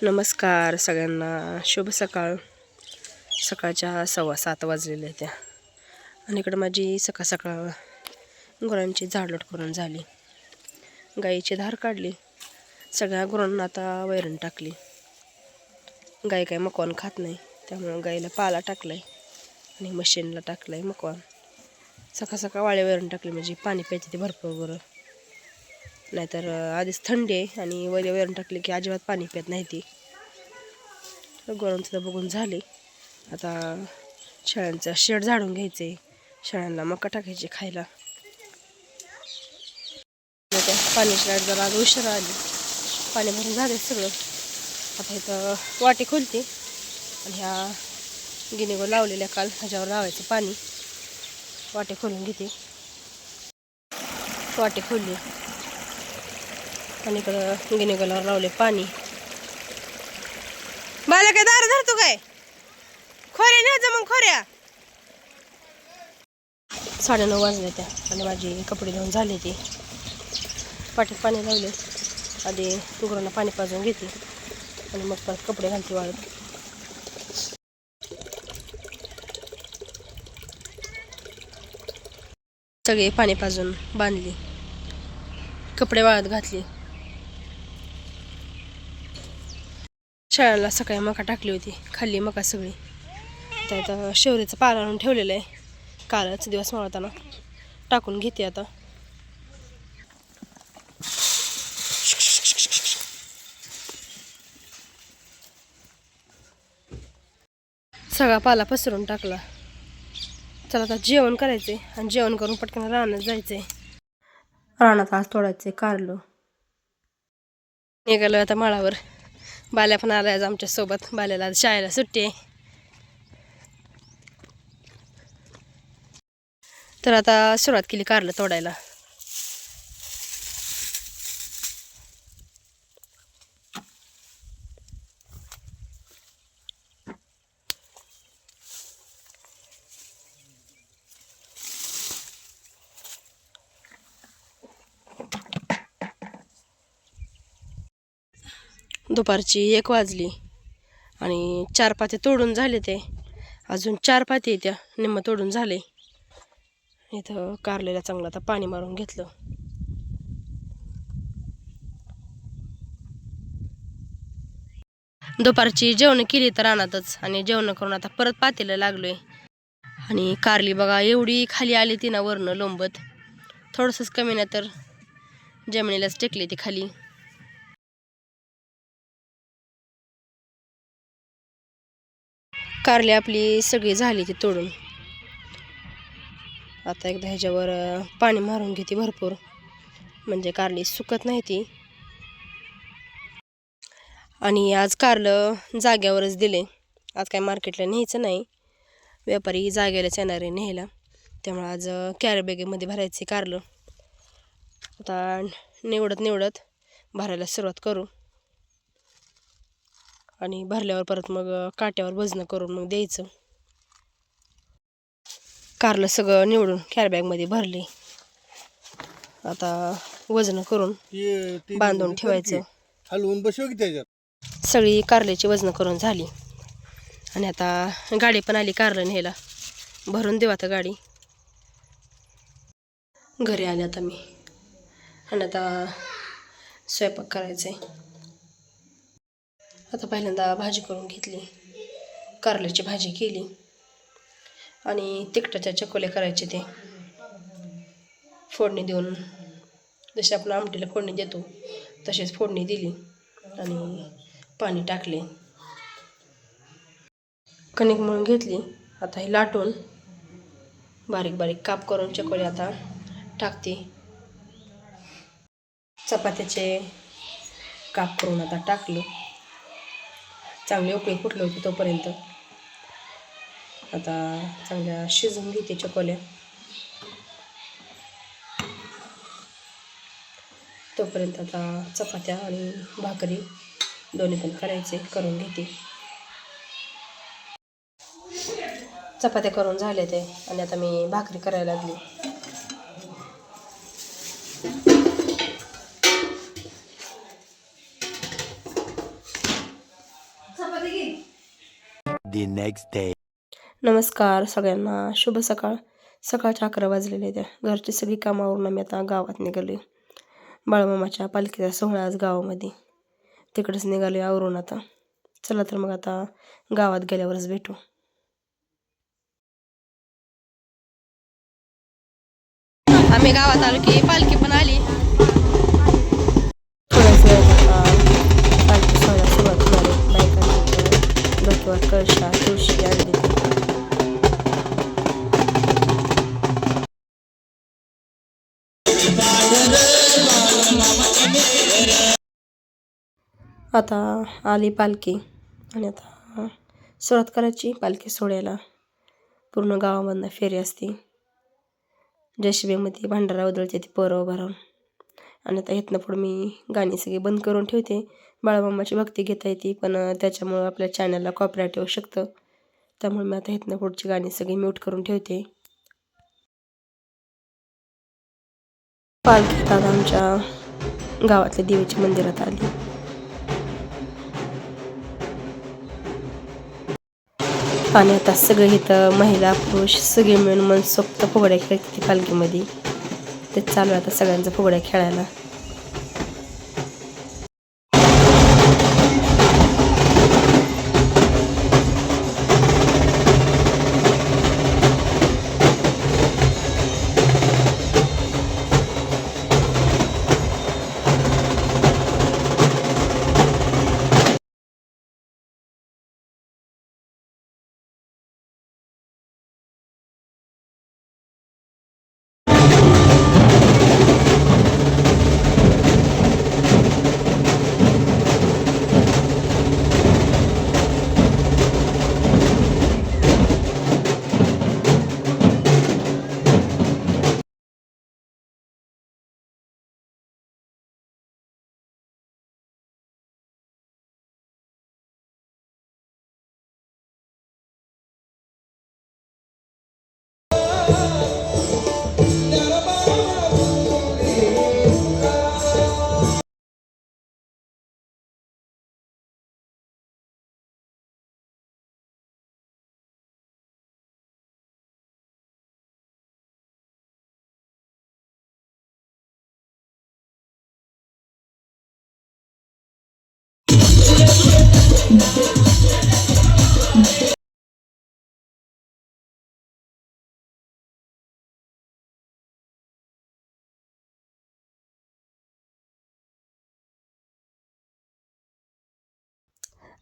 नमस्कार सगळ्यांना, शुभ सकाळ. सकाळच्या 7:15 वाजलेल्या आहेत आणि इकडं माझी सकाळ सकाळ गुरांची झाडलोट करून झाली. गाईची धार काढली, सगळ्या गुरांना आता वैरण टाकली. गाई काय मकवान खात नाही, त्यामुळं गाईला पाला टाकलाय आणि मशीनला टाकलाय मकवान. सकाळ सकाळ वाळे वैरण टाकली म्हणजे पाणी प्यायचे ते भरपूर गुरं. नाहीतर आधीच थंडी आहे आणि वैरण टाकली की अजिबात पाणी पित नाही ती. गुरांचं बघून झाले. आता शेळ्यांचं शेड झाडून घ्यायचे, शेळ्यांना मका टाकायचे खायला. त्या पाण्याची लाईट जरा आज उशिरा आली, पाणी भरून झाले सगळं. आता इथं वाटी खोलते आणि ह्या गिनीवर लावलेल्या काल ह्याच्यावर लावायचं पाणी. वाटे खोलून घेते, वाटे खोलली आणि इकडं गिनीगोलावर लावले पाणी. मला काय दार धरतो काय? खोऱ्या न्यायचं मग खोऱ्या. 9:30 वाजले त्या आणि माझी कपडे धुवून झाले. ते पाठीत पाणी लावले, आधी गुरांना पाणी पाजून घेते आणि मग परत कपडे घालते वाळत. सगळे पाणी पाजून बांधले, कपडे वाळत घातले. शेळ्याला सकाळी मका टाकली होती, खाल्ली मका सगळी. आता शेवरीचं पाला आणून ठेवलेलं आहे, कालच दिवस मावळताना टाकून घेते. आता सगळा पाला पसरून टाकला. चला आता जेवण करायचे आणि जेवण करून पटकन रानात जायचंय. रानात आज तोडायचे कारलं. निघालो आता माळावर. बाल्या पण आलाय आज आमच्या सोबत. बाल्याला आज शाळेला सुट्टी आहे. तर आता सुरुवात केली कारलं तोडायला. दुपारची 1 वाजली आणि 4 पाते तोडून झाले. ते अजून 4 पाते त्या निम्म तोडून झाले. इथं कारलेला चांगलं आता पाणी मारून घेतलं. दुपारची जेवण केली तर रानातच आणि जेवण करून आता परत पातेला लागलोय. आणि कारली बघा एवढी खाली आली ती ना वरनं लोंबत. थोडंसंच कमी नाही तर जमिनीलाच टेकली ती खाली. कारली आपली सगळी झाली ती तोडून. आता एकदा ह्याच्यावर पाणी मारून घेते भरपूर, म्हणजे कारली सुकत नाही ती. आणि आज कारलं जाग्यावरच दिले. आज काय मार्केटला न्यायचं नाही, व्यापारी जाग्यालाच येणार आहे न्यायला. त्यामुळे आज कॅरीबॅगेमध्ये भरायचे कारलं. आता निवडत भरायला सुरुवात करू आणि भरल्यावर परत मग काट्यावर वजन करून मग द्यायचं. कारलं सगळं निवडून कॅरीबॅगमध्ये भरले. आता वजन करून बांधून ठेवायचं. हलवून बसव की त्याच्यात. सगळी कारल्याची वजन करून झाली आणि आता गाडी पण आली कारलं न्यायला. भरून देऊ आता गाडी. घरी आले आता मी आणि आता स्वयंपाक करायचा आहे. आता पहिल्यांदा भाजी करून घेतली, कारल्याची भाजी केली आणि तिखटाच्या चकोल्या करायचे. ते फोडणी देऊन जशी आपण आमटीला फोडणी देतो तशीच फोडणी दिली आणि पाणी टाकले. कणिक मळून घेतली. आता हे लाटून बारीक बारीक काप करून चकोल्या आता टाकते. चपात्याचे काप करून आता टाकले. चांगली उकळी फुटली होती तोपर्यंत. आता चांगल्या शिजवून घेते चकोल्या. तोपर्यंत आता चपात्या आणि भाकरी दोन्ही पण करून घेते. चपात्या करून झाले ते आणि आता मी भाकरी करायला लागली. the next day. नमस्कार सगळ्यांना, शुभ सकाळ. सकाळच्या 11 वाजलेले त्या घरची सगळी कामावरून आम्ही आता गावात निघालो. बाळमामाच्या पालखीचा सोहळा आज गावामध्ये, तिकडेच निघालो आवरून आता. चला तर मग आता गावात गेल्यावरच भेटू. आम्ही गावात आलो की पालखी पण आली. थोड्याच वेळात आता पालखी सोहळ्याला सुरुवात होणार आहे. बायकांनी डोक्यावर कळशा तुळशी आणली. आता आली पालखी आणि आता सुरुवात करायची पालखी सोहळ्याला. पूर्ण गावामधनं फेरी असते. जयशिबेमध्ये भांडारा उधळते ती पोरं उभा राहून. आणि आता इथनं पुढं मी गाणी सगळी बंद करून ठेवते. बाळमामाची भक्ती घेता येते, पण त्याच्यामुळं आपल्या चॅनलला कॉपीराईट येऊ शकतं. त्यामुळे मी आता इथनं पुढची गाणी सगळी म्यूट करून ठेवते. पालखी आता आमच्या गावातल्या देवीच्या मंदिरात आली. आणि आता सगळे इथं महिला पुरुष सगळे मिळून मनसोक्त फुगड्या खेळतात पालखीमध्ये. ते चालू आहे आता सगळ्यांचा फुगड्या खेळायला.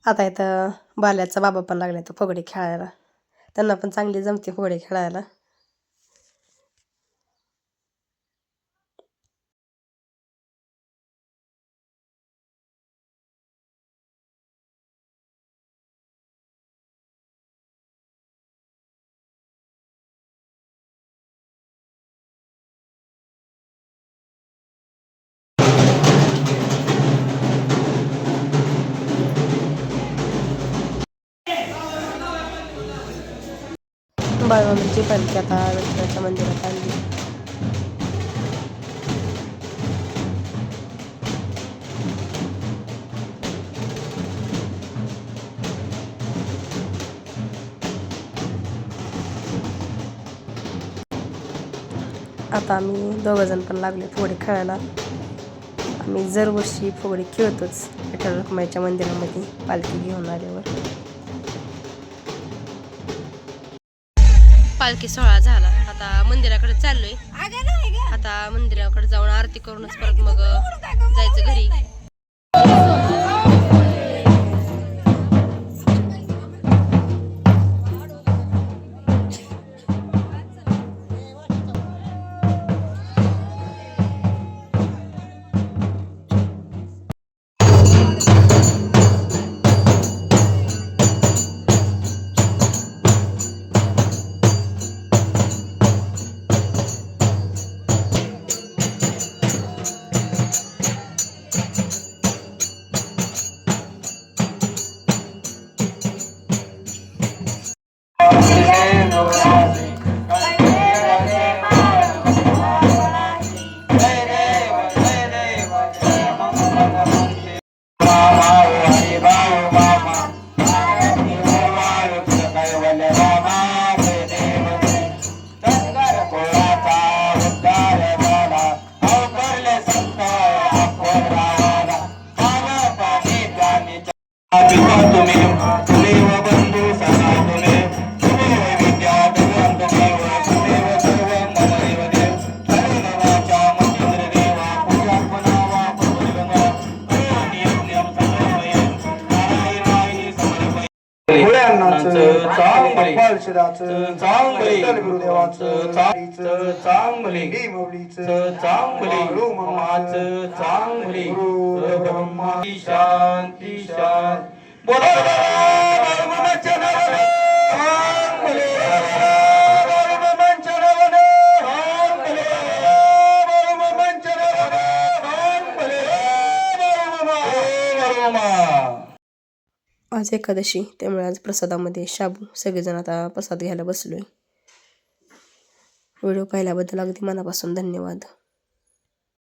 आता इथं बाल्याचा बाबा पण लागला तर फुगडी खेळायला. त्यांना पण चांगली जमते फुगडी खेळायला. बाळमामाची पालखी आता विठ्ठलाच्या मंदिरात आणली. आता आम्ही दोघंजण पण लागले फुगडी खेळायला. आम्ही दरवर्षी फुगडी खेळतोच विठ्ठल रखुमाईच्या मंदिरामध्ये पालखी घेऊन आल्यावर. पालखी सोहळा झाला, आता मंदिराकडे चाललोय. आता मंदिराकडे जाऊन आरती करूनच परत मग जायचं घरी. चांगले बाळशिराचं चांगले विठ्ठल गुरुदेवाचं चांगले भीमवलीचं चांगले बाळू मामाचं चांगले गुरु ब्रह्मा शांती शांती बोला बाळूमामाच्या नावाने चांगले बाळूमामाच्या नावाने चांगले बाळूमामाच्या नावाने चांगले बाळूमामा. आज एकादशी, त्यामुळे आज प्रसादामध्ये शाबू. सगळेजण आता प्रसाद घ्यायला बसलोय. व्हिडिओ पाहिल्याबद्दल अगदी मनापासून धन्यवाद.